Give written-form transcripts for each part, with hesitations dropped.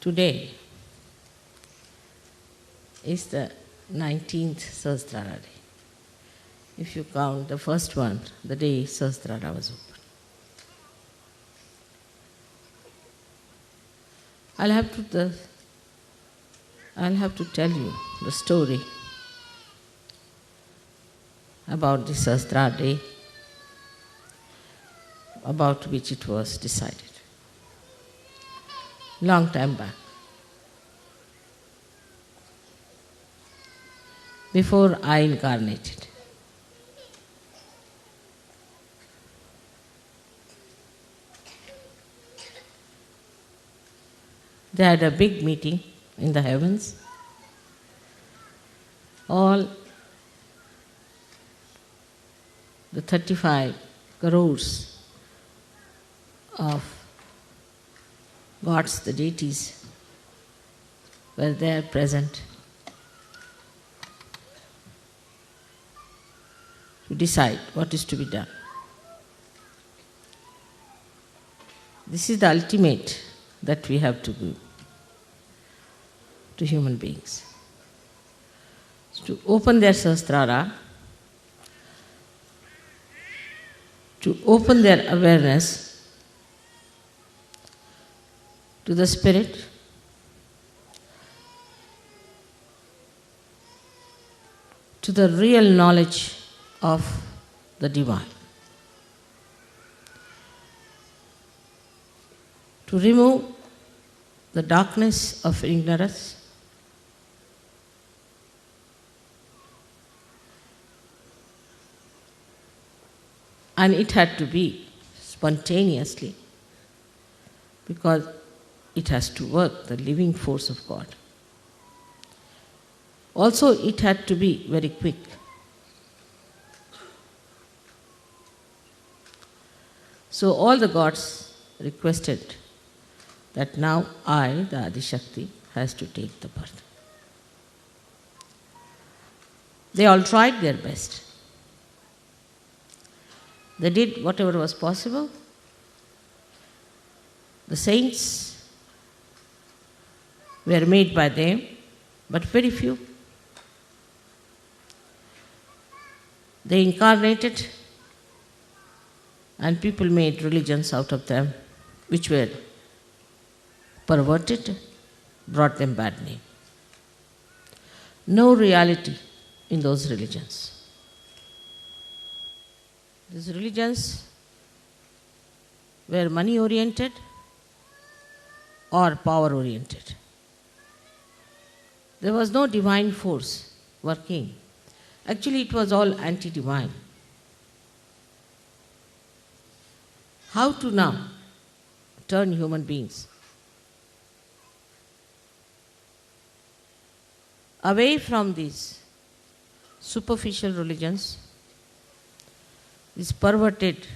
Today is the 19th Sahasrara day. If you count the first one, the day Sahasrara was opened. I'll have to tell you the story about the Sahasrara day, about which it was decided. Long time back. Before I incarnated. They had a big meeting in the heavens. All the 35 crores of gods, the deities, were there present to decide what is to be done. This is the ultimate that we have to do to human beings. To open their Sahasrara, to open their awareness to the Spirit, to the real knowledge of the Divine, to remove the darkness of ignorance, and it had to be spontaneously because it has to work, the living force of God. Also, it had to be very quick. So all the gods requested that now I, the Adi Shakti, has to take the birth. They all tried their best. They did whatever was possible. The saints were made by them, but very few. They incarnated, and people made religions out of them, which were perverted, brought them bad name. No reality in those religions. These religions were money-oriented or power-oriented. There was no divine force working. Actually, it was all anti-divine. How to now turn human beings away from these superficial religions, these perverted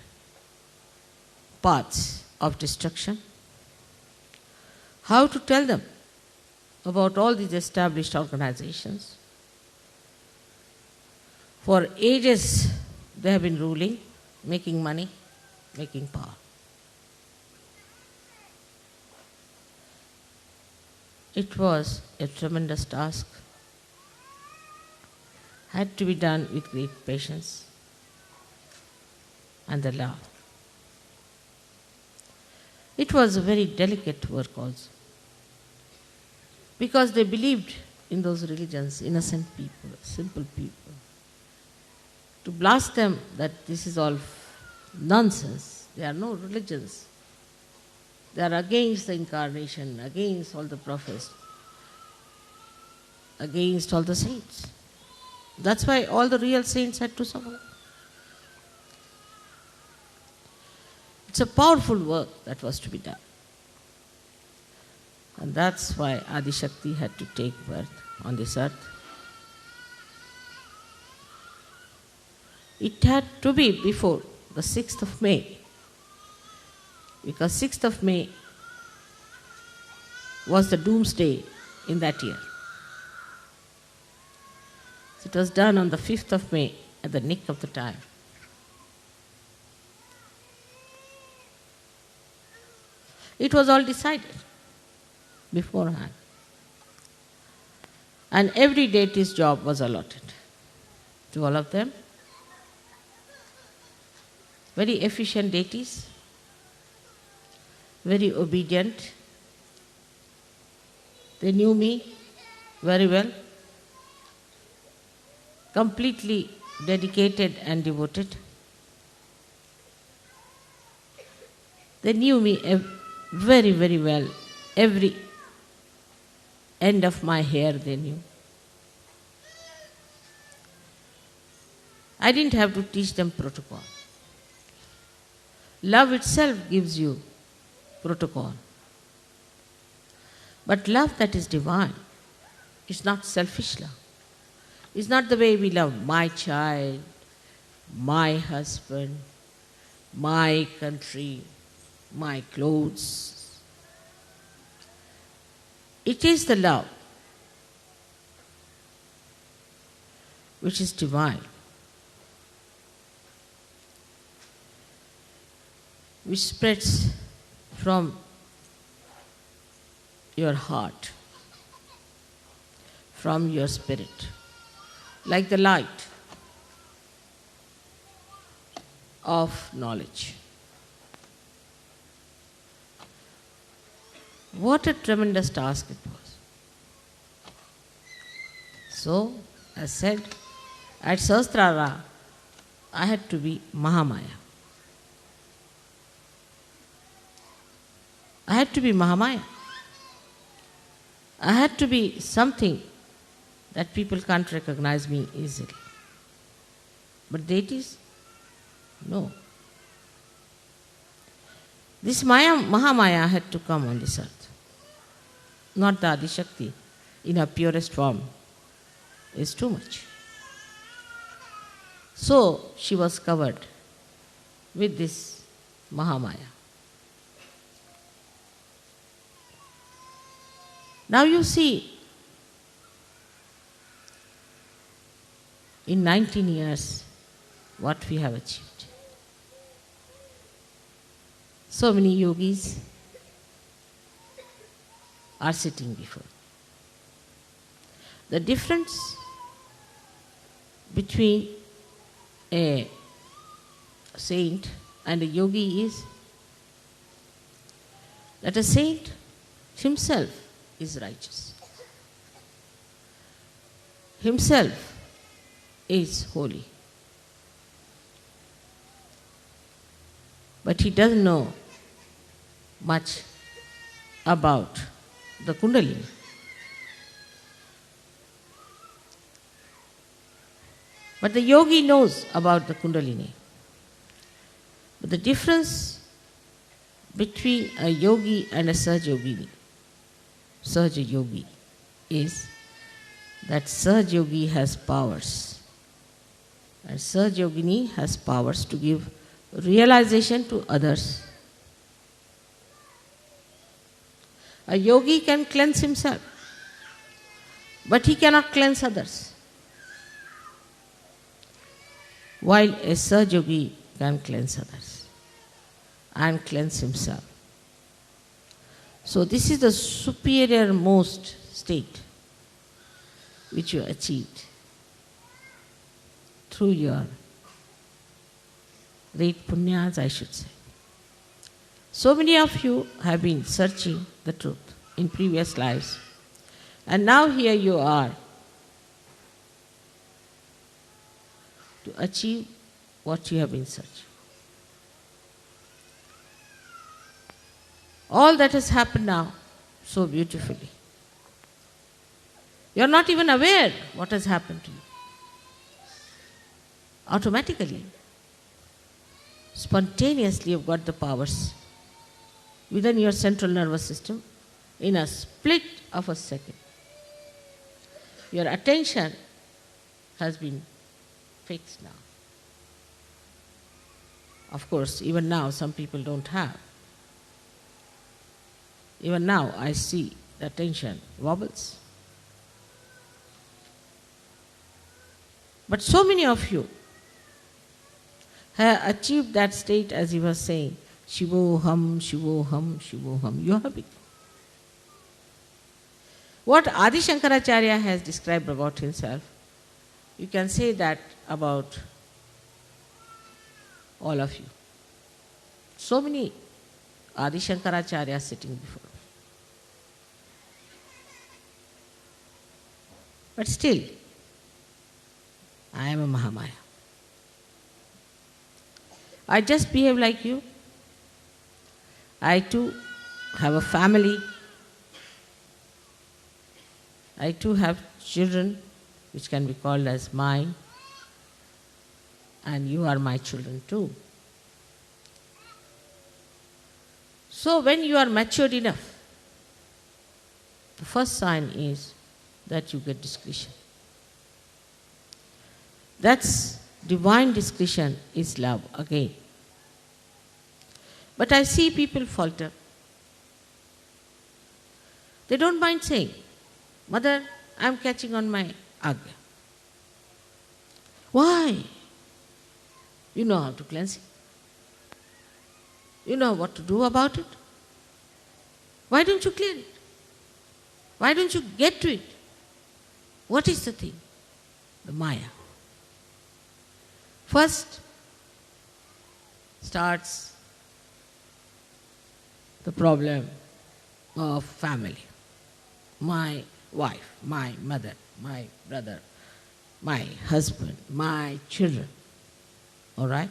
paths of destruction? How to tell them about all these established organizations? For ages they have been ruling, making money, making power. It was a tremendous task. Had to be done with great patience and the love. It was a very delicate work also, because they believed in those religions, innocent people, simple people. To blast them that this is all nonsense, there are no religions. They are against the incarnation, against all the prophets, against all the saints. That's why all the real saints had to suffer. It's a powerful work that was to be done. And that's why Adi Shakti had to take birth on this earth. It had to be before the 6th of May, because 6th of May was the doomsday in that year. So it was done on the 5th of May at the nick of the time. It was all decided. beforehand. And every deity's job was allotted to all of them. Very efficient deities, very obedient. They knew me very well, completely dedicated and devoted. They knew me very, very well. Every end of my hair they knew. I didn't have to teach them protocol. Love itself gives you protocol. But love that is divine is not selfish love. It's not the way we love my child, my husband, my country, my clothes. It is the love which is divine, which spreads from your heart, from your spirit, like the light of knowledge. What a tremendous task it was. So, as said, at Sahasrara, I had to be Mahamaya. I had to be Mahamaya. I had to be something that people can't recognize me easily. But deities, no. This Mahamaya had to come on this earth. Not the Adi Shakti in her purest form is too much. So she was covered with this Mahamaya. Now you see, in 19 years, what we have achieved. So many yogis are sitting before. The difference between a saint and a yogi is that a saint himself is righteous. Himself is holy. But he doesn't know much about the Kundalini. But the yogi knows about the Kundalini. But the difference between a yogi and a Sahajayogi is that Sahajayogi has powers. And Sahajayogini has powers to give realization to others. A yogi can cleanse himself, but he cannot cleanse others. While a Sahajayogi can cleanse others and cleanse himself. So this is the superior most state which you achieved through your great punyas, I should say. So many of you have been searching the truth in previous lives, and now here you are to achieve what you have been searching. All that has happened now so beautifully. You are not even aware what has happened to you. Automatically, spontaneously you've got the powers within your central nervous system in a split of a second. Your attention has been fixed now. Of course, even now some people don't have. Even now I see the attention wobbles. But so many of you have achieved that state, as he was saying, Shivoham, Shivoham, Shivoham. You have it. What Adi Shankaracharya has described about himself, you can say that about all of you. So many Adi Shankaracharya sitting before. But still, I am a Mahamaya. I just behave like you. I too have a family. I too have children which can be called as mine. And you are my children too. So when you are matured enough, the first sign is that you get discretion. That's divine discretion is love again. But I see people falter. They don't mind saying, Mother, I'm catching on my agya. Why? You know how to cleanse it. You know what to do about it. Why don't you clear it? Why don't you get to it? What is the thing? The Maya. First starts the problem of family. My wife, my mother, my brother, my husband, my children. All right?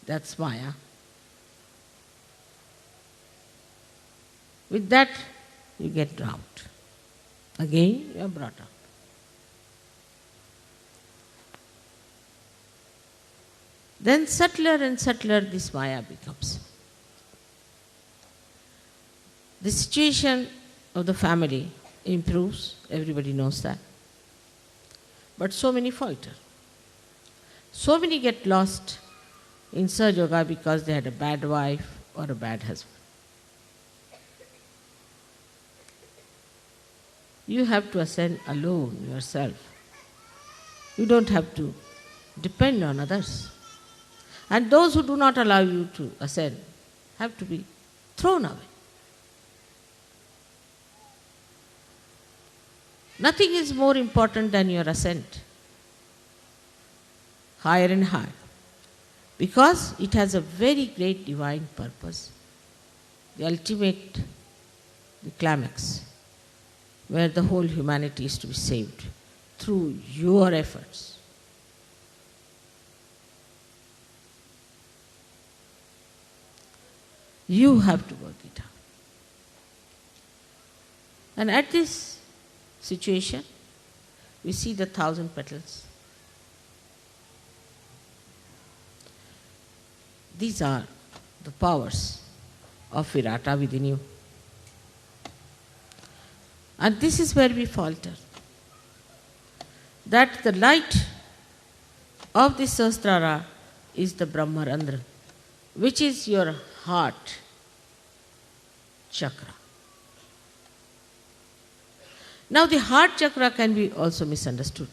That's Maya. With that, you get drowned. Again, you are brought up. Then subtler and subtler this Maya becomes. The situation of the family improves, everybody knows that. But so many falter. So many get lost in Sahajayoga because they had a bad wife or a bad husband. You have to ascend alone yourself. You don't have to depend on others. And those who do not allow you to ascend have to be thrown away. Nothing is more important than your ascent, higher and higher, because it has a very great divine purpose, the ultimate, the climax, where the whole humanity is to be saved through your efforts. You have to work it out. And at this situation, we see the 1,000 petals. These are the powers of Virata within you. And this is where we falter. That the light of the Sahasrara is the Brahmarandra, which is your heart chakra. Now the heart chakra can be also misunderstood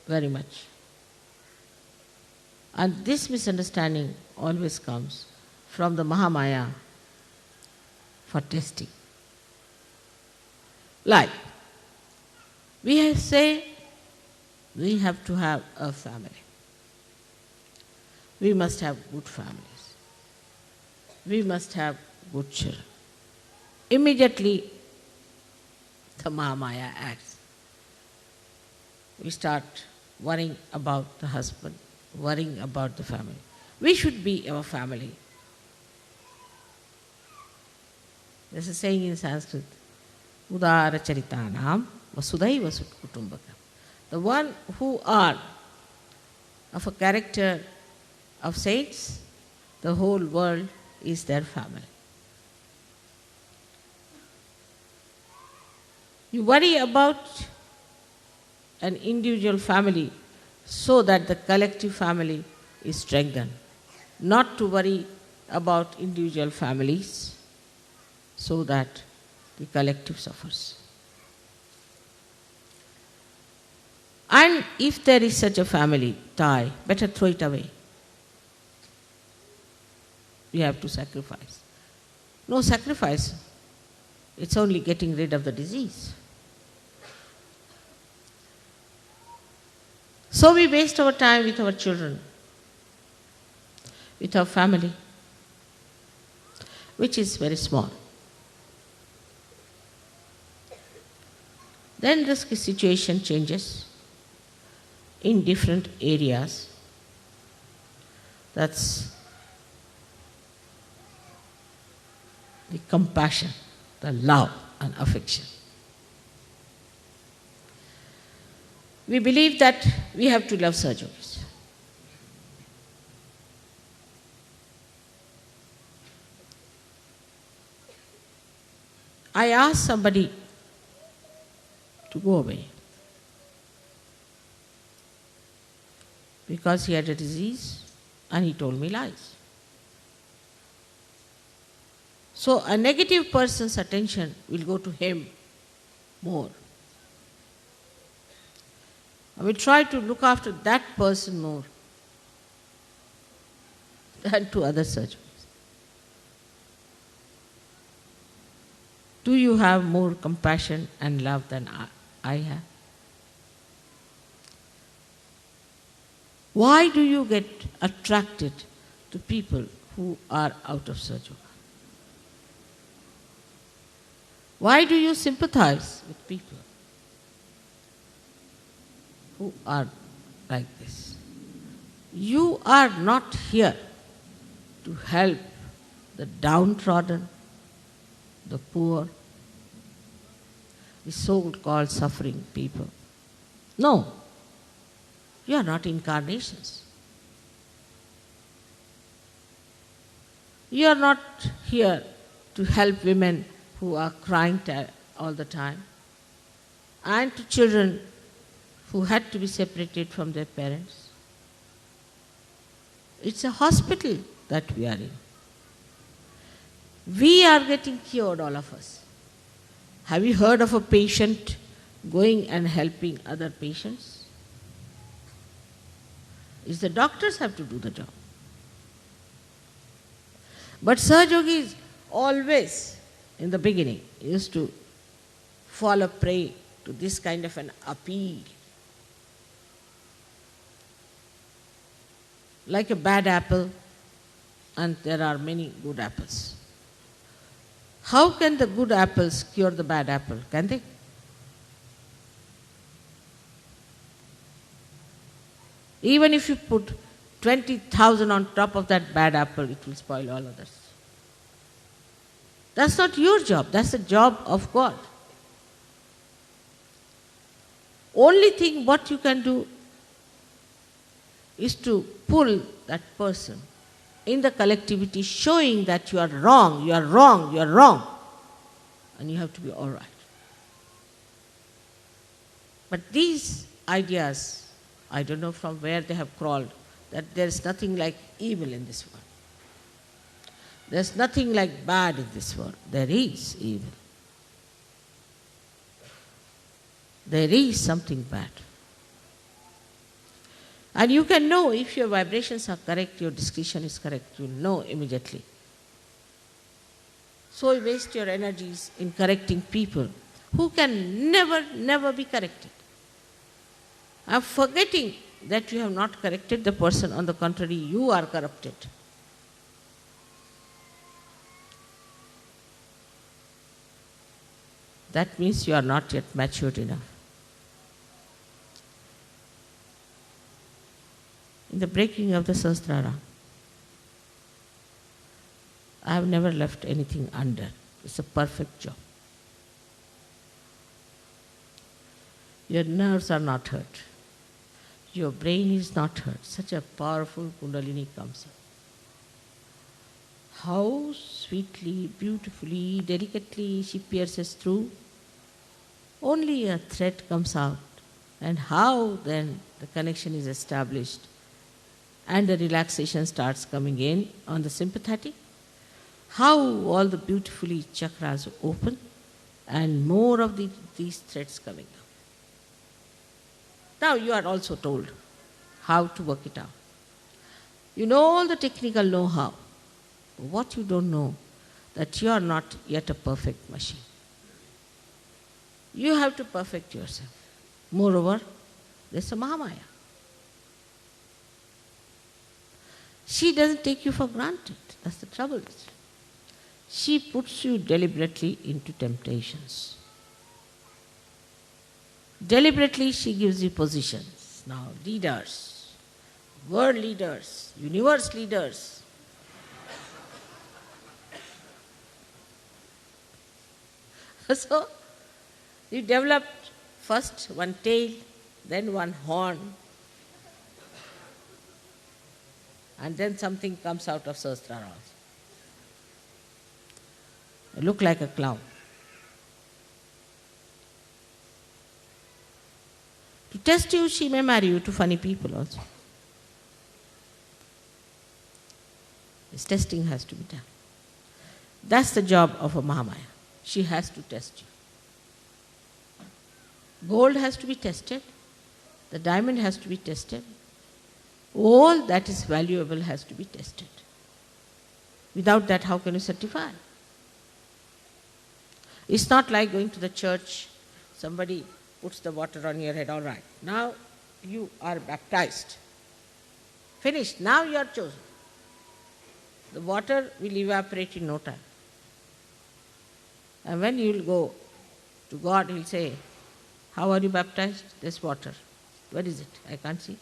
very much. And this misunderstanding always comes from the Mahamaya for testing. Like, we say we have to have a family. We must have good families. We must have good children. Immediately, the Mahamaya acts. We start worrying about the husband, worrying about the family. We should be our family. There's a saying in Sanskrit, Udara Charitanam Vasudhaiva Kutumbakam. The one who are of a character of saints, the whole world is their family. You worry about an individual family so that the collective family is strengthened. Not to worry about individual families so that the collective suffers. And if there is such a family tie, better throw it away. You have to sacrifice. No sacrifice It's only getting rid of the disease. So we waste our time with our children, with our family, which is very small. Then the situation changes in different areas. That's the compassion, the love and affection. We believe that we have to love Sahajogis. I asked somebody to go away because he had a disease and he told me lies. So a negative person's attention will go to him more. I will try to look after that person more than to other surgeons. Do you have more compassion and love than I have? Why do you get attracted to people who are out of Sahajayoga? Why do you sympathize with people who are like this? You are not here to help the downtrodden, the poor, the so-called suffering people. No, you are not incarnations. You are not here to help women who are crying all the time, and to children who had to be separated from their parents. It's a hospital that we are in. We are getting cured, all of us. Have you heard of a patient going and helping other patients? It's the doctors have to do the job. But Sahajogis always, in the beginning, used to fall a prey to this kind of an appeal. Like a bad apple, and there are many good apples. How can the good apples cure the bad apple? Can they? Even if you put 20,000 on top of that bad apple, it will spoil all others. That's not your job, that's the job of God. Only thing what you can do is to pull that person in the collectivity, showing that you are wrong, you are wrong, you are wrong, and you have to be all right. But these ideas, I don't know from where they have crawled, that there is nothing like evil in this world. There's nothing like bad in this world. There is evil. There is something bad. And you can know if your vibrations are correct, your discretion is correct, you'll know immediately. So you waste your energies in correcting people who can never be corrected. I'm forgetting that you have not corrected the person, on the contrary, you are corrupted. That means you are not yet matured enough. In the breaking of the Sahasrara, I have never left anything under. It's a perfect job. Your nerves are not hurt. Your brain is not hurt. Such a powerful Kundalini comes up. How sweetly, beautifully, delicately she pierces through. Only a thread comes out. And how then the connection is established and the relaxation starts coming in on the sympathetic. How all the beautifully chakras open and more of these threads coming up. Now you are also told how to work it out. You know all the technical know-how. What you don't know, that you are not yet a perfect machine. You have to perfect yourself. Moreover, there's a Mahamaya. She doesn't take you for granted. That's the trouble. She puts you deliberately into temptations. Deliberately she gives you positions. Now, leaders, world leaders, universe leaders. So, you developed first one tail, then one horn, and then something comes out of Sahasrara also. You look like a clown. To test you, she may marry you to funny people also. This testing has to be done. That's the job of a Mahamaya. She has to test you. Gold has to be tested. The diamond has to be tested. All that is valuable has to be tested. Without that, how can you certify? It's not like going to the church, somebody puts the water on your head, all right. Now you are baptized. Finished. Now you are chosen. The water will evaporate in no time. And when you will go to God, He will say, how are you baptized? This water. Where is it? I can't see.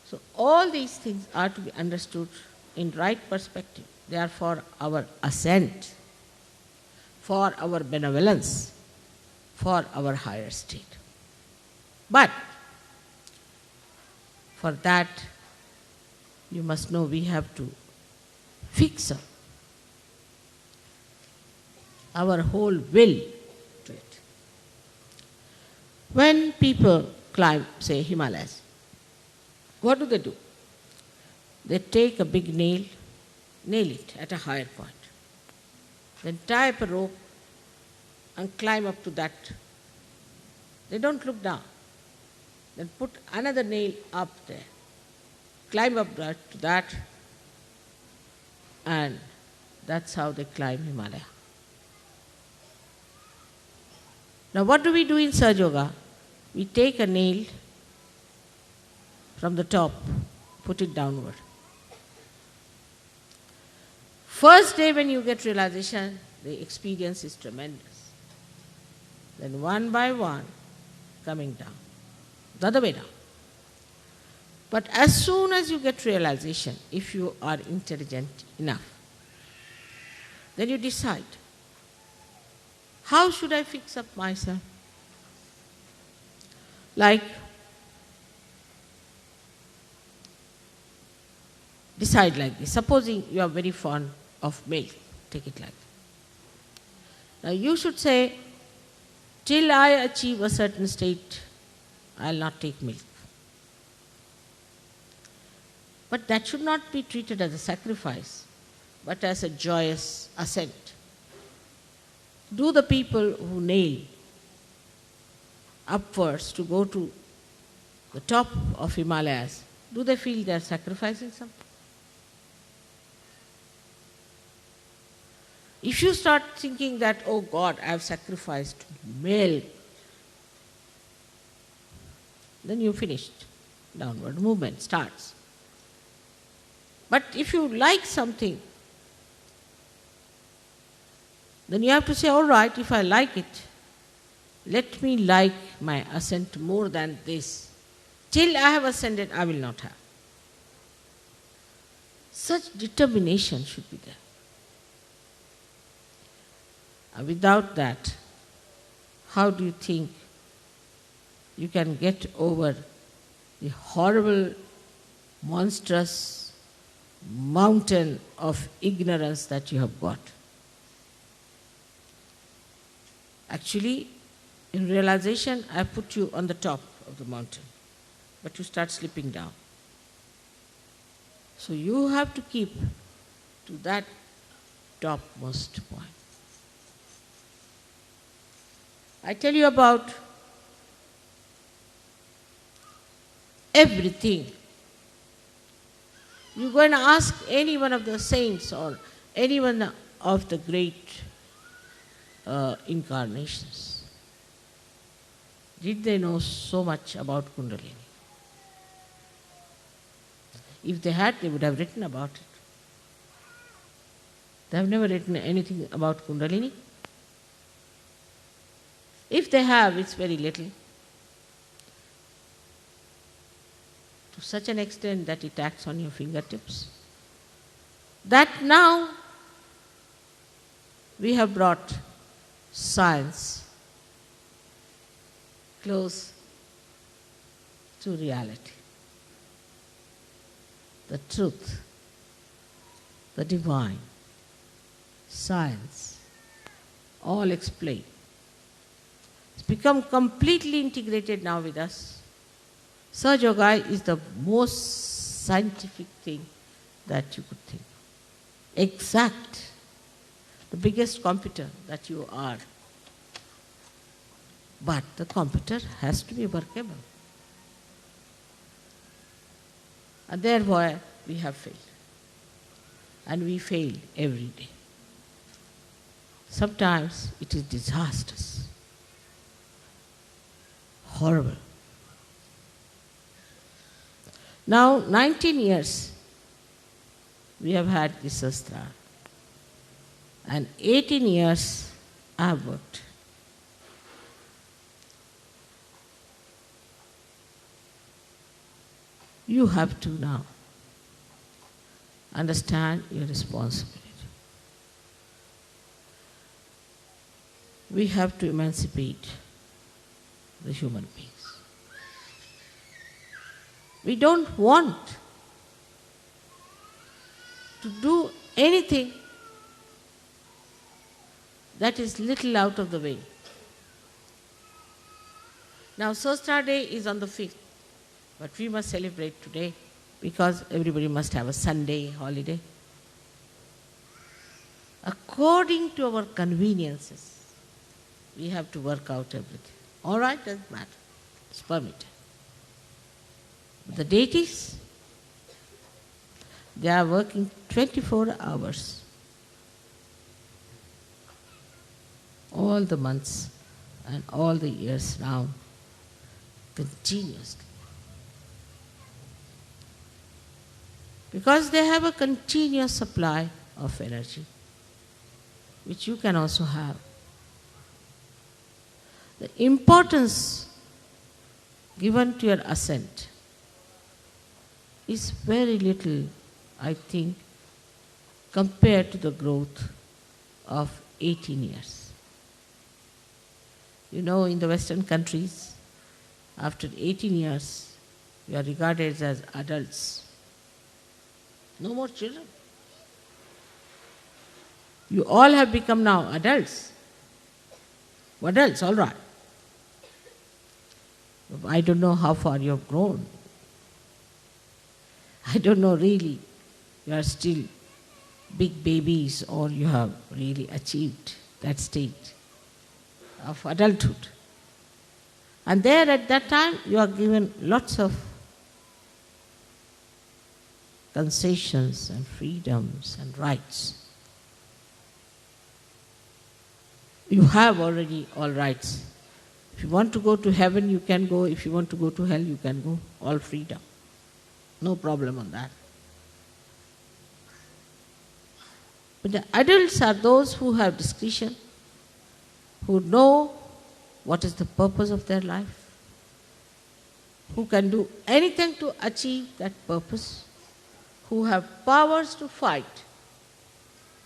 So all these things are to be understood in right perspective. They are for our ascent, for our benevolence, for our higher state. But for that, you must know we have to fix our whole will to it. When people climb, say, Himalayas, what do? They take a big nail it at a higher point, then tie up a rope and climb up to that. They don't look down. Then put another nail up there, climb up to that, and that's how they climb Himalaya. Now what do we do in Sahajayoga? We take a nail from the top, put it downward. First day when you get realization, the experience is tremendous. Then one by one, coming down, the other way down. But as soon as you get realization, if you are intelligent enough, then you decide, how should I fix up myself? Like, decide like this. Supposing you are very fond of milk, take it like that. Now you should say, till I achieve a certain state, I will not take milk. But that should not be treated as a sacrifice, but as a joyous ascent. Do the people who nail upwards to go to the top of Himalayas, do they feel they are sacrificing something? If you start thinking that, oh God, I have sacrificed milk, then you finished. Downward movement starts. But if you like something, then you have to say, all right, if I like it, let me like my ascent more than this. Till I have ascended, I will not have. Such determination should be there. Without that, how do you think you can get over the horrible, monstrous mountain of ignorance that you have got? Actually, in realization, I put you on the top of the mountain, but you start slipping down. So you have to keep to that topmost point. I tell you about everything You go and ask any one of the saints or any one of the great incarnations. Did they know so much about Kundalini? If they had, they would have written about it. They have never written anything about Kundalini. If they have, it's very little. To such an extent that it acts on your fingertips. That now we have brought science close to reality. The truth, the divine, science, all explained. It's become completely integrated now with us. Sahajayoga is the most scientific thing that you could think. Exact. The biggest computer that you are. But the computer has to be workable. And therefore we have failed. And we fail every day. Sometimes it is disastrous. Horrible. Now 19 years we have had this Sahasrara. And 18 years I have worked. You have to now understand your responsibility. We have to emancipate the human beings. We don't want to do anything that is little out of the way. Now, Sahasrara Day is on the 5th, but we must celebrate today because everybody must have a Sunday holiday. According to our conveniences, we have to work out everything. All right, doesn't matter. It's permitted. But the deities, they are working 24 hours. All the months and all the years now, continuously. Because they have a continuous supply of energy, which you can also have. The importance given to your ascent is very little, I think, compared to the growth of 18 years. You know, in the Western countries, after 18 years, you are regarded as adults. No more children. You all have become now adults. Adults, all right. I don't know how far you have grown. I don't know really. You are still big babies or you have really achieved that state of adulthood. And there at that time you are given lots of concessions and freedoms and rights. You have already all rights. If you want to go to heaven, you can go. If you want to go to hell, you can go. All freedom. No problem on that. But the adults are those who have discretion, who know what is the purpose of their life, who can do anything to achieve that purpose, who have powers to fight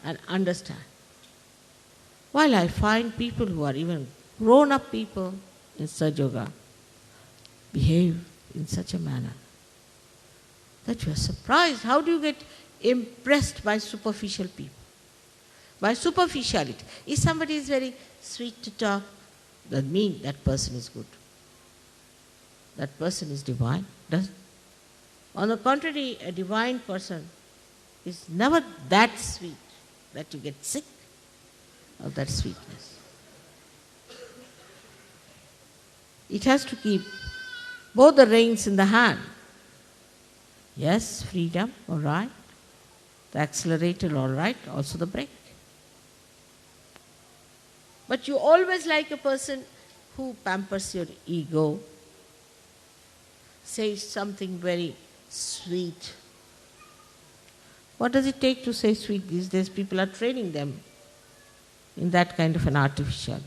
and understand. While I find people who are even grown-up people in Sahajayoga behave in such a manner that you are surprised. How do you get impressed by superficial people? By superficiality. If somebody is very sweet to talk, doesn't mean that person is good. That person is divine. Doesn't. On the contrary, a divine person is never that sweet that you get sick of that sweetness. It has to keep both the reins in the hand. Yes, freedom, all right. The accelerator, all right, also the brake. But you always like a person who pampers your ego, says something very sweet. What does it take to say sweet these days? People are training them in that kind of an artificiality.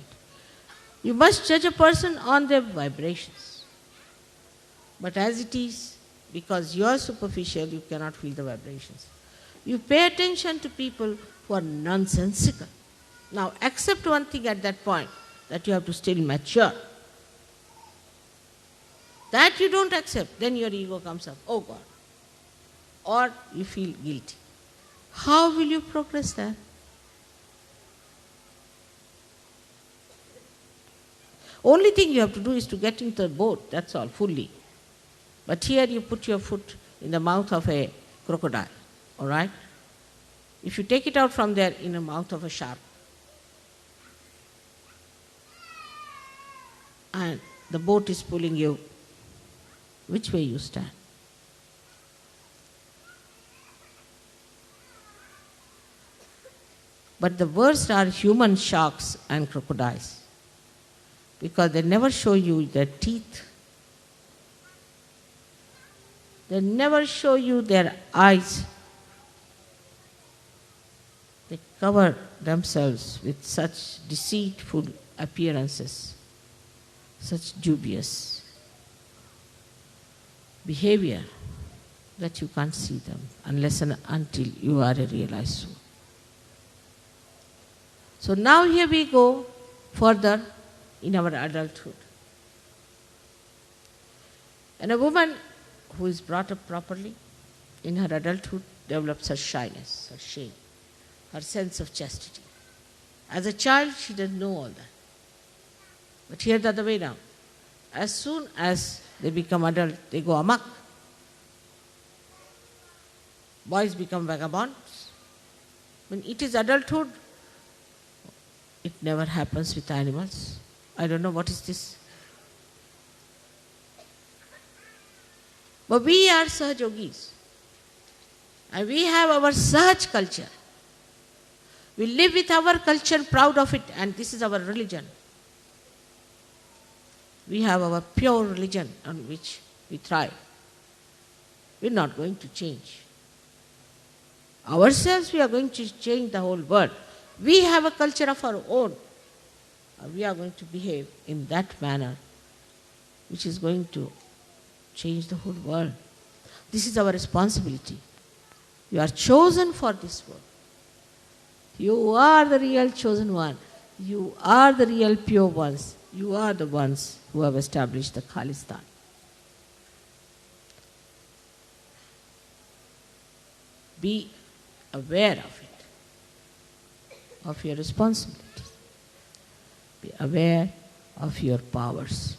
You must judge a person on their vibrations. But as it is, because you are superficial, you cannot feel the vibrations. You pay attention to people who are nonsensical. Now, accept one thing at that point, that you have to still mature. That you don't accept, then your ego comes up, oh God. Or you feel guilty. How will you progress there? Only thing you have to do is to get into the boat, that's all, fully. But here you put your foot in the mouth of a crocodile, all right? If you take it out from there in the mouth of a shark, and the boat is pulling you, which way you stand? But the worst are human sharks and crocodiles, because they never show you their teeth. They never show you their eyes. They cover themselves with such deceitful appearances, such dubious behavior that you can't see them unless and until you are a realized soul. So now here we go further in our adulthood. And a woman who is brought up properly in her adulthood develops her shyness, her shame, her sense of chastity. As a child, she doesn't know all that. But here the other way now. As soon as they become adult, they go amok. Boys become vagabonds. When it is adulthood, it never happens with animals. I don't know what is this. But we are Sahajogis. And we have our Sahaj culture. We live with our culture, proud of it, and this is our religion. We have our pure religion on which we thrive. We're not going to change. Ourselves, we are going to change the whole world. We have a culture of our own. We are going to behave in that manner, which is going to change the whole world. This is our responsibility. You are chosen for this work. You are the real chosen one. You are the real pure ones. You are the ones who have established the Khalistan. Be aware of it, of your responsibilities. Be aware of your powers.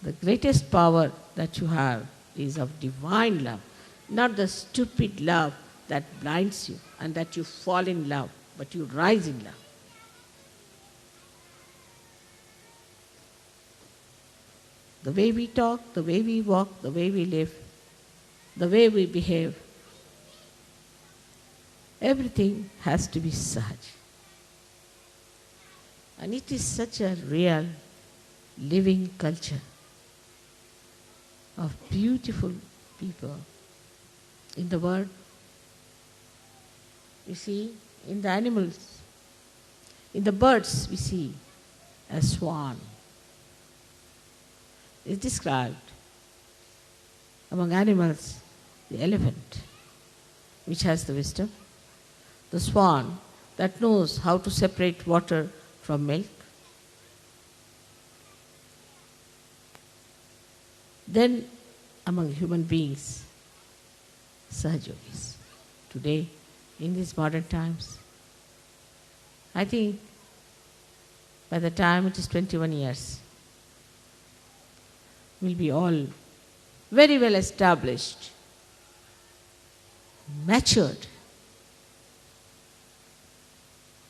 The greatest power that you have is of divine love, not the stupid love that blinds you and that you fall in love, but you rise in love. The way we talk, the way we walk, the way we live, the way we behave, everything has to be Sahaj. And it is such a real, living culture of beautiful people in the world. You see, in the animals, in the birds, we see a swan. It's described. Among animals, the elephant, which has the wisdom, the swan that knows how to separate water from milk. Then among human beings, Sahajogis. Today, in these modern times, I think by the time it is 21 years, we'll be all very well established, matured,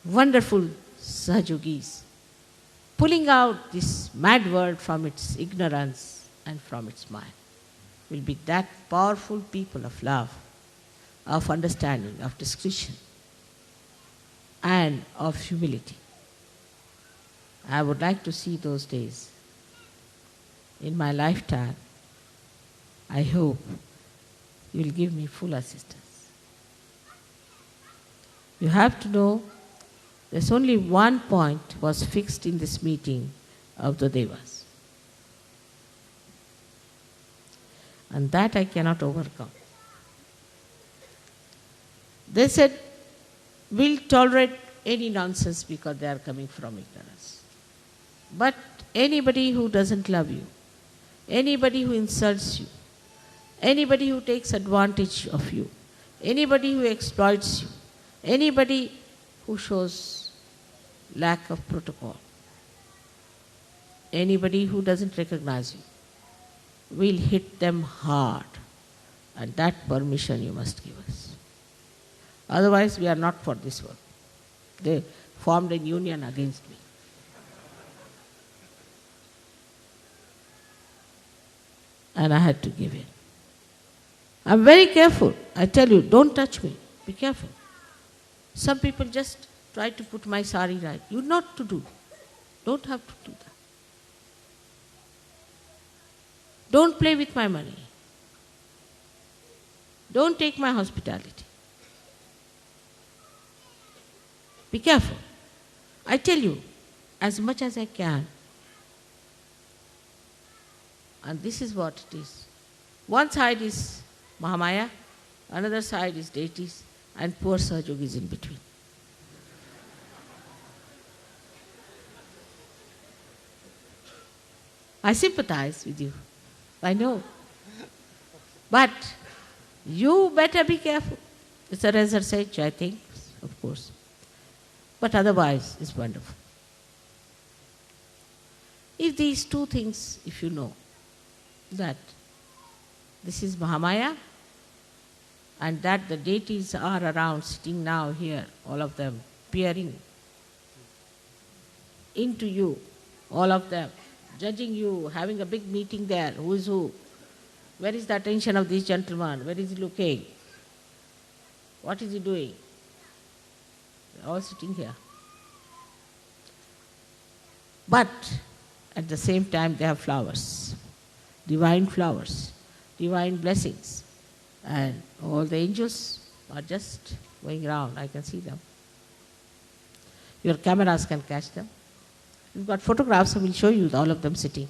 wonderful Sahajogis, pulling out this mad world from its ignorance and from its mind. will be that powerful people of love, of understanding, of discretion, and of humility. I would like to see those days in my lifetime. I hope you will give me full assistance. You have to know there's only one point was fixed in this meeting of the Devas. And that I cannot overcome. They said, we'll tolerate any nonsense because they are coming from ignorance. But anybody who doesn't love you, anybody who insults you, anybody who takes advantage of you, anybody who exploits you, anybody who shows lack of protocol, anybody who doesn't recognize you, we'll hit them hard. And that permission you must give us. Otherwise, we are not for this work. They formed a union against me. And I had to give in. I'm very careful. I tell you, don't touch me. Be careful. Some people just try to put my sari right. You not to do. Don't have to do that. Don't play with my money. Don't take my hospitality. Be careful. I tell you, as much as I can. And this is what it is. One side is Mahamaya, another side is deities, and poor Sahajayoga is in between. I sympathize with you. I know. But you better be careful. It's a research, I think, of course. But otherwise, it's wonderful. If these two things, if you know, that this is Mahamaya, and that the deities are around, sitting now here, all of them, peering into you, all of them, judging you, having a big meeting there, who is who, where is the attention of this gentleman, where is he looking, what is he doing? They're all sitting here. But at the same time they have flowers, divine blessings. And all the angels are just going around. I can see them. Your cameras can catch them. You've got photographs, I will show you all of them sitting.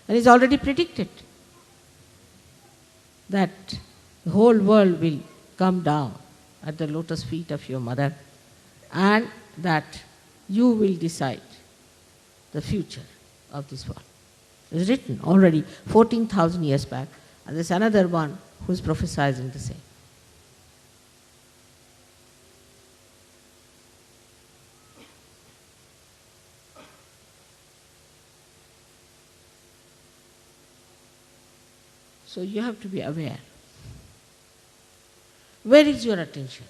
And it's already predicted that the whole world will come down at the lotus feet of your mother, and that you will decide the future of this world. It's written already 14,000 years back, and there's another one who's prophesizing the same. So you have to be aware. Where is your attention?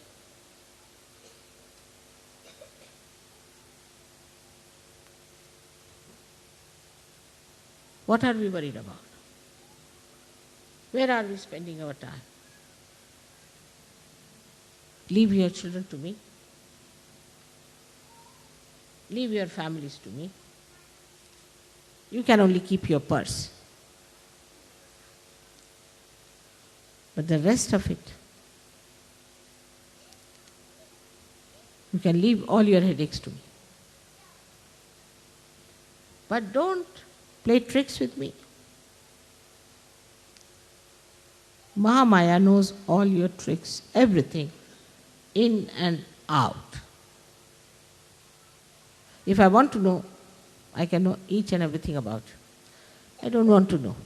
What are we worried about? Where are we spending our time? Leave your children to me. Leave your families to me. You can only keep your purse. But the rest of it, you can leave all your headaches to me. But don't play tricks with me. Mahamaya knows all your tricks, everything, in and out. If I want to know, I can know each and everything about you. I don't want to know.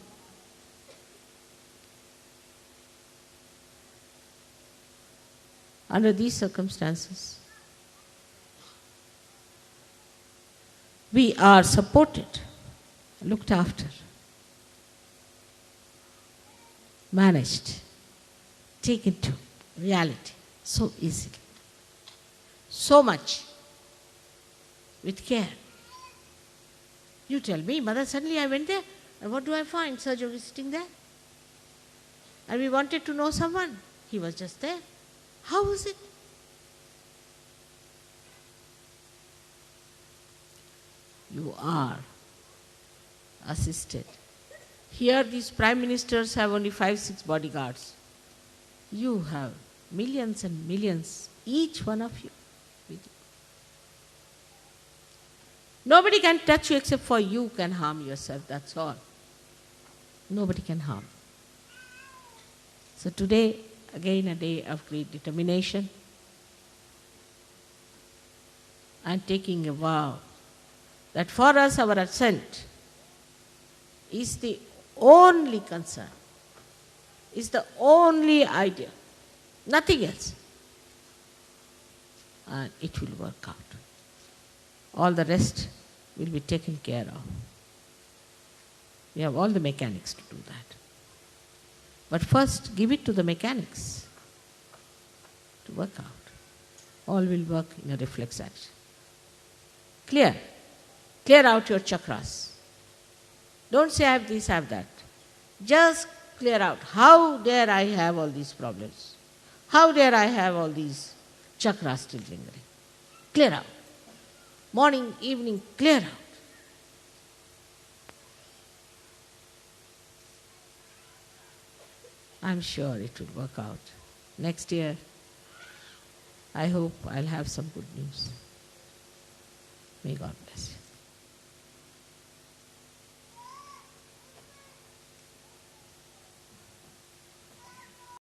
Under these circumstances, we are supported, looked after, managed, taken to reality so easily, so much, with care. You tell me, Mother, suddenly I went there, And what do I find? Sahajayoga is sitting there. And we wanted to know someone. He was just there. How was it? You are assisted. Here these prime ministers have only 5-6 bodyguards. You have millions and millions, each one of you, with you. Nobody can touch you except for you can harm yourself, that's all. Nobody can harm. So today, again a day of great determination. I am taking a vow that for us our ascent is the only concern, is the only idea, nothing else. And it will work out. All the rest will be taken care of. We have all the mechanics to do that. But first, give it to the mechanics to work out. All will work in a reflex action. Clear. Clear out your chakras. Don't say I have this, I have that. Just clear out. How dare I have all these problems? How dare I have all these chakras still lingering? Clear out. Morning, evening, clear out. I'm sure it will work out. Next year, I hope I'll have some good news. May God bless you.